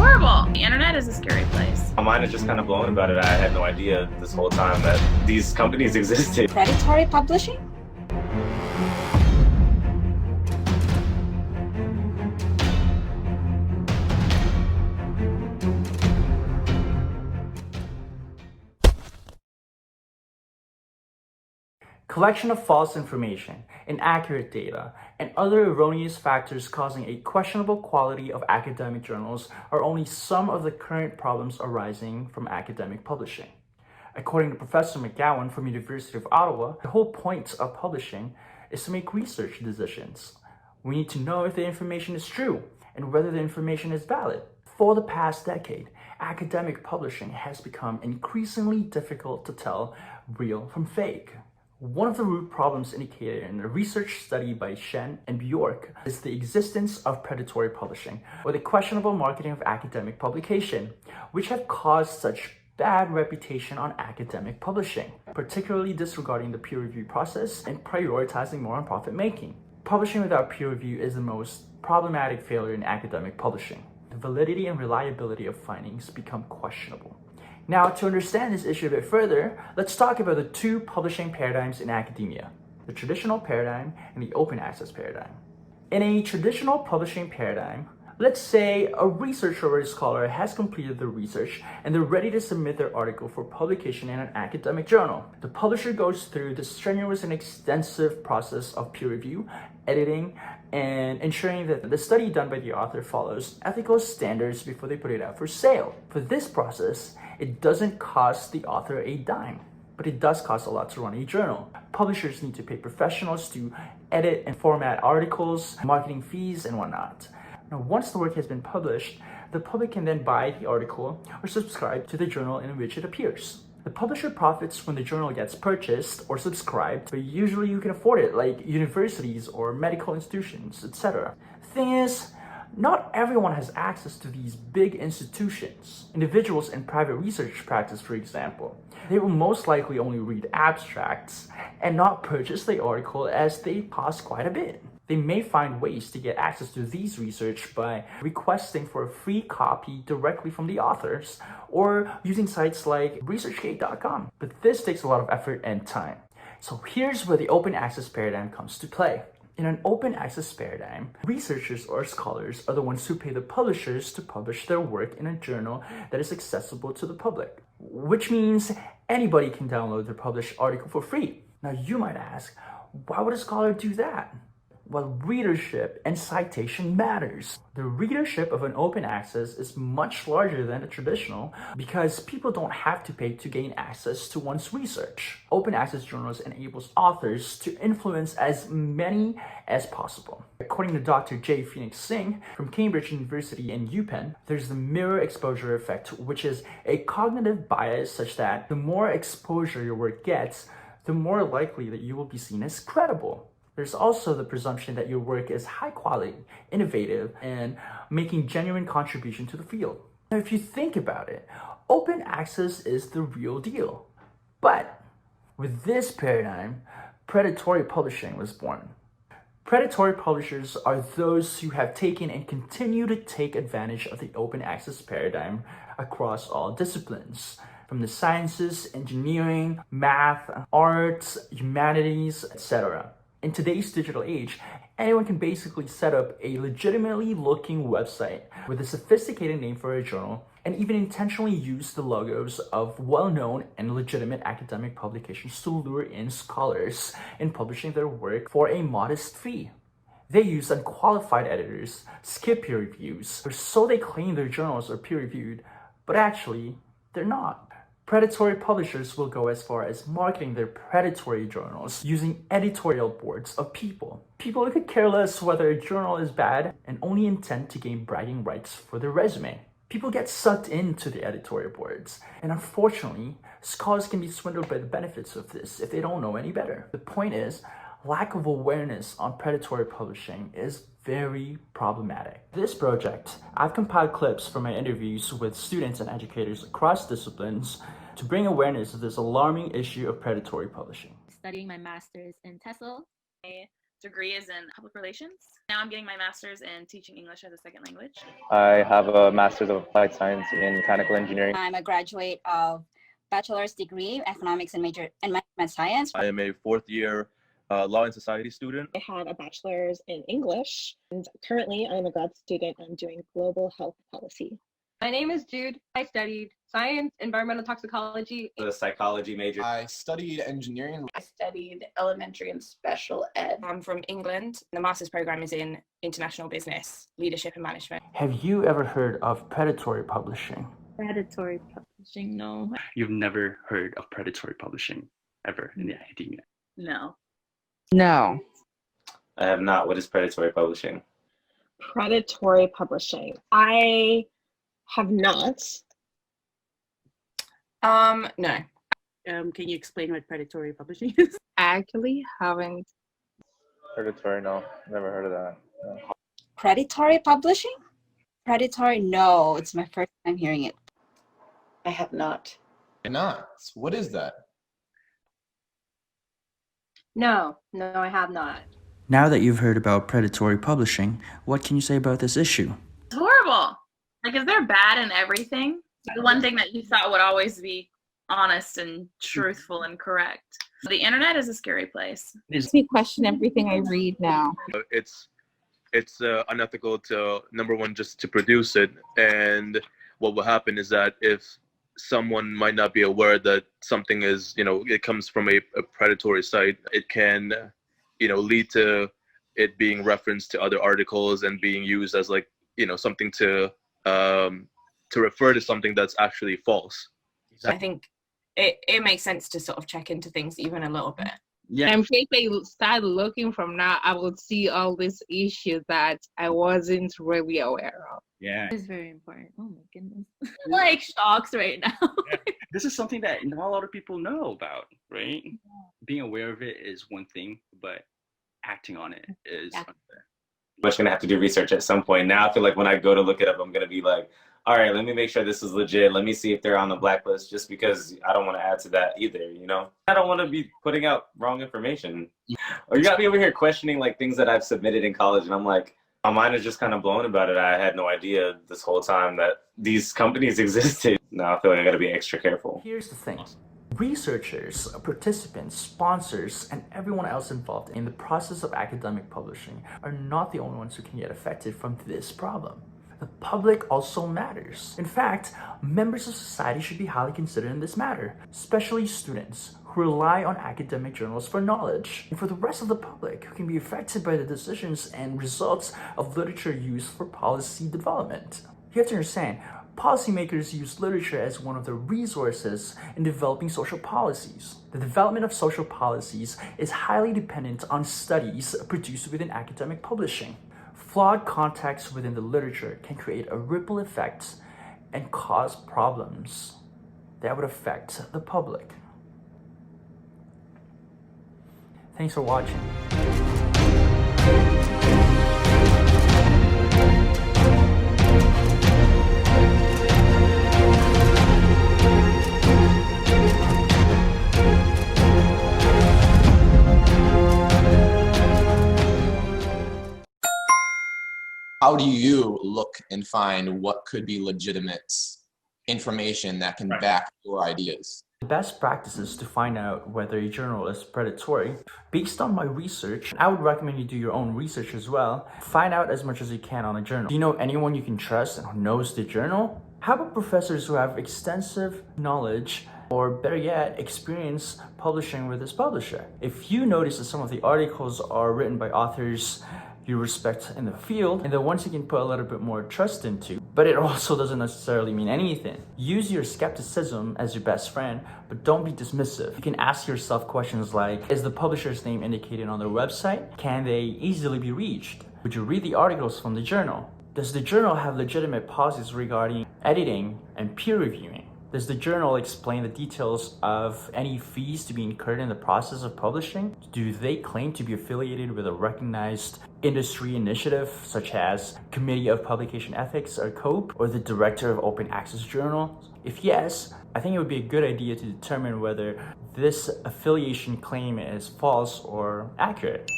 horrible. The internet is a scary place. My mind is just kind of blown about it. I had no idea this whole time that these companies existed. Predatory Publishing? Collection of false information, inaccurate data, and other erroneous factors causing a questionable quality of academic journals are only some of the current problems arising from academic publishing. According to Professor McGowan from University of Ottawa, the whole point of publishing is to make research decisions. We need to know if the information is true and whether the information is valid. For the past decade, academic publishing has become increasingly difficult to tell real from fake. One of the root problems indicated in a research study by Shen and Bjork is the existence of predatory publishing, or the questionable marketing of academic publication, which have caused such bad reputation on academic publishing, particularly disregarding the peer review process and prioritizing more on profit making. Publishing without peer review is the most problematic failure in academic publishing. The validity and reliability of findings become questionable. Now, to understand this issue a bit further, let's talk about the two publishing paradigms in academia, the traditional paradigm and the open access paradigm. In a traditional publishing paradigm, let's say a researcher or a scholar has completed their research and they're ready to submit their article for publication in an academic journal. The publisher goes through the strenuous and extensive process of peer review, editing, and ensuring that the study done by the author follows ethical standards before they put it out for sale. For this process, it doesn't cost the author a dime, but it does cost a lot to run a journal. Publishers need to pay professionals to edit and format articles, marketing fees, and whatnot. Now, once the work has been published, the public can then buy the article or subscribe to the journal in which it appears. The publisher profits when the journal gets purchased or subscribed, but usually you can afford it, like universities or medical institutions, etc. The thing is, not everyone has access to these big institutions. Individuals in private research practice, for example, they will most likely only read abstracts and not purchase the article as they cost quite a bit. They may find ways to get access to these research by requesting for a free copy directly from the authors or using sites like researchgate.com. But this takes a lot of effort and time. So here's where the open access paradigm comes to play. In an open access paradigm, researchers or scholars are the ones who pay the publishers to publish their work in a journal that is accessible to the public, which means anybody can download their published article for free. Now you might ask, why would a scholar do that? Well, readership and citation matters. The readership of an open access is much larger than a traditional because people don't have to pay to gain access to one's research. Open access journals enables authors to influence as many as possible. According to Dr. J. Phoenix Singh from Cambridge University and UPenn, there's the mirror exposure effect, which is a cognitive bias such that the more exposure your work gets, the more likely that you will be seen as credible. There's also the presumption that your work is high quality, innovative, and making genuine contribution to the field. Now, if you think about it, open access is the real deal. But with this paradigm, predatory publishing was born. Predatory publishers are those who have taken and continue to take advantage of the open access paradigm across all disciplines, from the sciences, engineering, math, arts, humanities, etc. In today's digital age, anyone can basically set up a legitimately looking website with a sophisticated name for a journal and even intentionally use the logos of well-known and legitimate academic publications to lure in scholars in publishing their work for a modest fee. They use unqualified editors, skip peer reviews, or so they claim their journals are peer-reviewed, but actually, they're not. Predatory publishers will go as far as marketing their predatory journals using editorial boards of people. People who could care less whether a journal is bad and only intend to gain bragging rights for their resume. People get sucked into the editorial boards, and unfortunately, scholars can be swindled by the benefits of this if they don't know any better. The point is, lack of awareness on predatory publishing is very problematic. This project, I've compiled clips from my interviews with students and educators across disciplines to bring awareness of this alarming issue of predatory publishing. Studying my master's in TESOL, I degree is in public relations. Now I'm getting my master's in teaching English as a second language. I have a Master's of Applied Science in Mechanical Engineering. I'm a graduate of bachelor's degree, economics and major in management science. I am a fourth year Law and Society student. I have a bachelor's in English, and currently I'm a grad student. I'm doing global health policy. My name is Jude. I studied science, environmental toxicology. The psychology major. I studied engineering. I studied elementary and special ed. I'm from England. The master's program is in international business, leadership and management. Have you ever heard of predatory publishing? Predatory publishing, no. You've never heard of predatory publishing ever in the academia? No. No. I have not. What is predatory publishing? Predatory publishing. I have not. No. Can you explain what predatory publishing is? I actually haven't. Predatory, no. Never heard of that. No. Predatory publishing? Predatory? No, it's my first time hearing it. I have not. Not. What is that? No, I have not. Now that you've heard about predatory publishing, what can you say about this issue? It's horrible. Like, is there bad in everything? The one thing that you thought would always be honest and truthful and correct. The internet is a scary place. Makes me question everything I read now. It's unethical to, number one, just to produce it. And what will happen is that if someone might not be aware that something is, it comes from a predatory site, it can, lead to it being referenced to other articles and being used as something to refer to something that's actually false. I think it makes sense to sort of check into things even a little bit. Yeah. And if they start looking from now, I will see all these issues that I wasn't really aware of. Yeah. It's very important. Oh my goodness. Like shocks right now. This is something that not a lot of people know about, right? Yeah. Being aware of it is one thing, but acting on it is unfair. I'm just going to have to do research at some point. Now I feel like when I go to look it up, I'm going to be like, all right, let me make sure this is legit. Let me see if they're on the blacklist, just because I don't want to add to that either, I don't want to be putting out wrong information. Or you got me over here questioning things that I've submitted in college, and I'm like, my mind is just kind of blown about it. I had no idea this whole time that these companies existed. Now I feel like I got to be extra careful. Here's the thing. Researchers, participants, sponsors, and everyone else involved in the process of academic publishing are not the only ones who can get affected from this problem. The public also matters. In fact, members of society should be highly considered in this matter, especially students who rely on academic journals for knowledge, and for the rest of the public who can be affected by the decisions and results of literature used for policy development. You have to understand, policymakers use literature as one of the resources in developing social policies. The development of social policies is highly dependent on studies produced within academic publishing. Flawed context within the literature can create a ripple effect and cause problems that would affect the public. Thanks for watching. How do you look and find what could be legitimate information that can back your ideas? The best practices to find out whether a journal is predatory. Based on my research, I would recommend you do your own research as well. Find out as much as you can on a journal. Do you know anyone you can trust and who knows the journal? How about professors who have extensive knowledge, or better yet, experience publishing with this publisher? If you notice that some of the articles are written by authors you respect in the field, and the ones you can put a little bit more trust into, but it also doesn't necessarily mean anything. Use your skepticism as your best friend, but don't be dismissive. You can ask yourself questions like, is the publisher's name indicated on their website? Can they easily be reached? Would you read the articles from the journal? Does the journal have legitimate policies regarding editing and peer reviewing? Does the journal explain the details of any fees to be incurred in the process of publishing? Do they claim to be affiliated with a recognized industry initiative such as Committee of Publication Ethics or COPE, or the Director of Open Access Journals? If yes, I think it would be a good idea to determine whether this affiliation claim is false or accurate.